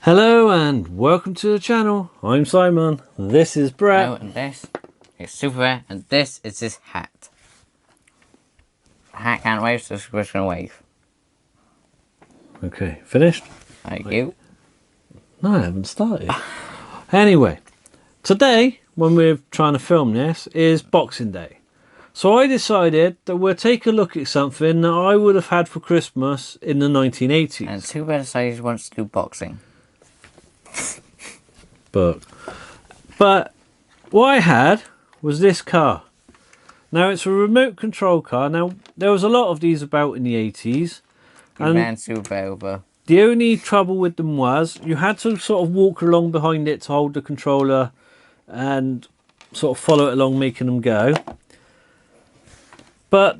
Hello and welcome to the channel. I'm Simon. This is Brett. Oh, and this is Super, and this is his hat. The hat can't wave, so we're just gonna wave. Okay, finished? Thank you. No, I haven't started. Anyway, today, when we're trying to film this, is Boxing Day. So I decided that we'll take a look at something that I would have had for Christmas in the 1980s. And Super decided he wants to do boxing. But what I had was this car. Now it's a remote control car. Now there was a lot of these about in the 80s. You ran Super over. The only trouble with them was you had to sort of walk along behind it to hold the controller and sort of follow it along, making them go. But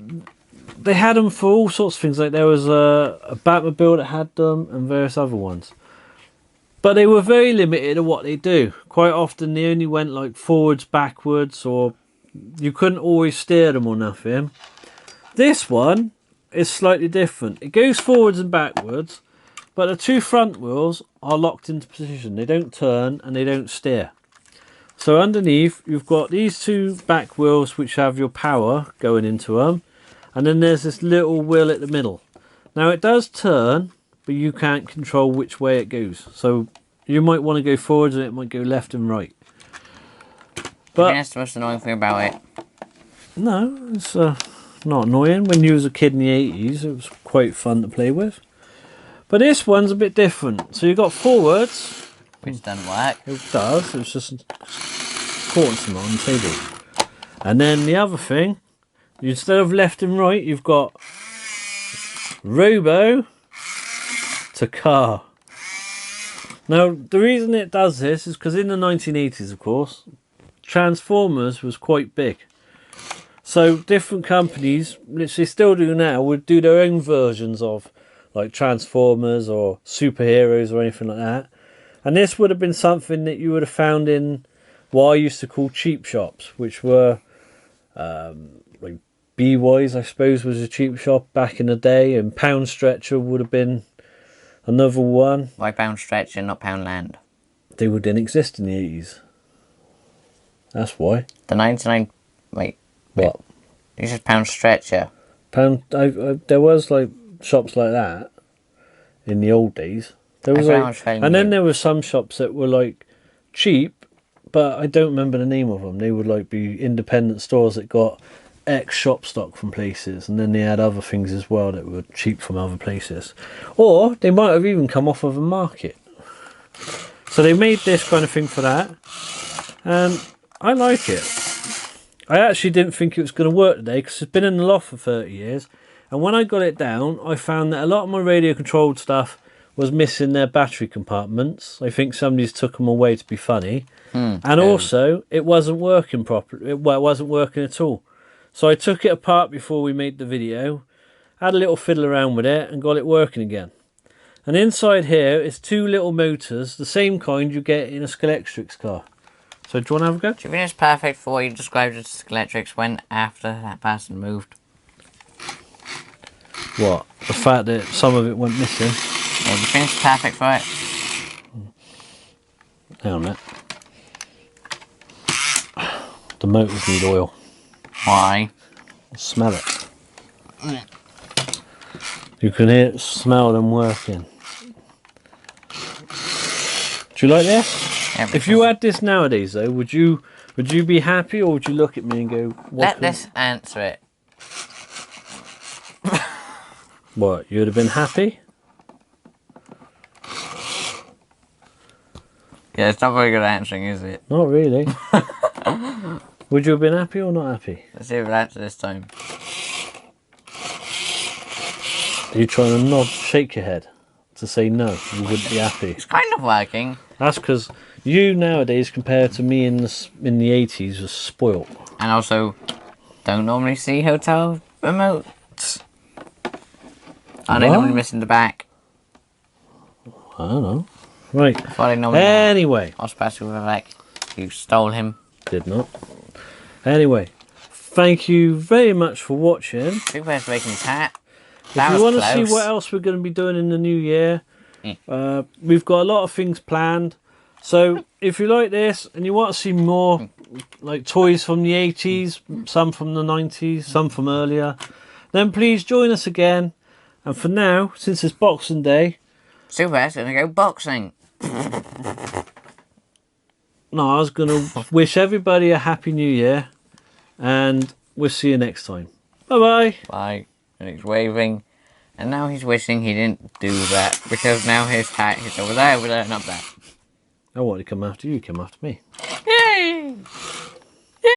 they had them for all sorts of things. Like there was a Batmobile that had them and various other ones. But they were very limited at what they do. Quite often they only went like forwards, backwards, or you couldn't always steer them or nothing. This one is slightly different. It goes forwards and backwards, but the two front wheels are locked into position. They don't turn and they don't steer. So underneath you've got these two back wheels which have your power going into them, and then there's this little wheel at the middle. Now it does turn, but you can't control which way it goes. So you might want to go forwards and it might go left and right. But that's the most annoying thing about it. no, it's not annoying. When you was a kid in the 80s, it was quite fun to play with. But this one's a bit different. So you've got forwards. Which doesn't work. It does. It's just caught some on the table. And then the other thing, instead of left and right, you've got robo to car. Now, the reason it does this is because in the 1980s, of course, Transformers was quite big. So different companies, which they still do now, would do their own versions of like Transformers or superheroes or anything like that. And this would have been something that you would have found in what I used to call cheap shops, which were like B-Wise, I suppose, was a cheap shop back in the day, and Pound Stretcher would have been another one. Why Pound Stretcher, not Poundland? They didn't exist in the 80s. That's why. The 99... Wait. What? This is Pound Stretcher. There was like shops like that in the old days. There was and then there were some shops that were like cheap, but I don't remember the name of them. They would like be independent stores that got X shop stock from places, and then they had other things as well that were cheap from other places, or they might have even come off of a market. So they made this kind of thing for that, and I like it. I actually didn't think it was going to work today because it's been in the loft for 30 years, and when I got it down, I found that a lot of my radio controlled stuff was missing their battery compartments. I think somebody's took them away to be funny, and also it wasn't working properly. Well, it wasn't working at all. So I took it apart before we made the video, had a little fiddle around with it and got it working again. And inside here is two little motors, the same kind you get in a Scalextric car. So do you want to have a go? Do you think it's perfect for what you described as Scalextrics when after that person moved? What? The fact that some of it went missing? Yeah, do you think it's perfect for it? Hang on a minute. The motors need oil. Why? Smell it. You can smell them working. Do you like this? Yeah, if you had this nowadays, though, would you be happy, or would you look at me and go, let this answer it. What? You'd have been happy? Yeah, it's not very good answering, is it? Not really. Would you have been happy or not happy? Let's see if it answers this time. Are you trying to nod, shake your head to say no, you wouldn't be happy? It's kind of working. That's because you nowadays, compared to me in the 80s, was spoilt. And also, don't normally see hotel remotes. And they normally miss in the back. I don't know. Right. Anyway. Especially with Vivek. You stole him. Did not. Anyway, thank you very much for watching. Super's making his hat. If you want to see what else we're going to be doing in the new year, We've got a lot of things planned. So if you like this and you want to see more like toys from the 80s, some from the 90s, some from earlier, then please join us again. And for now, since it's Boxing Day... Super's going to go boxing. No, I was going to wish everybody a Happy New Year. And we'll see you next time. Bye-bye. Bye. And he's waving. And now he's wishing he didn't do that. Because now his hat is over there, and up there. I want to come after you, come after me. Yay!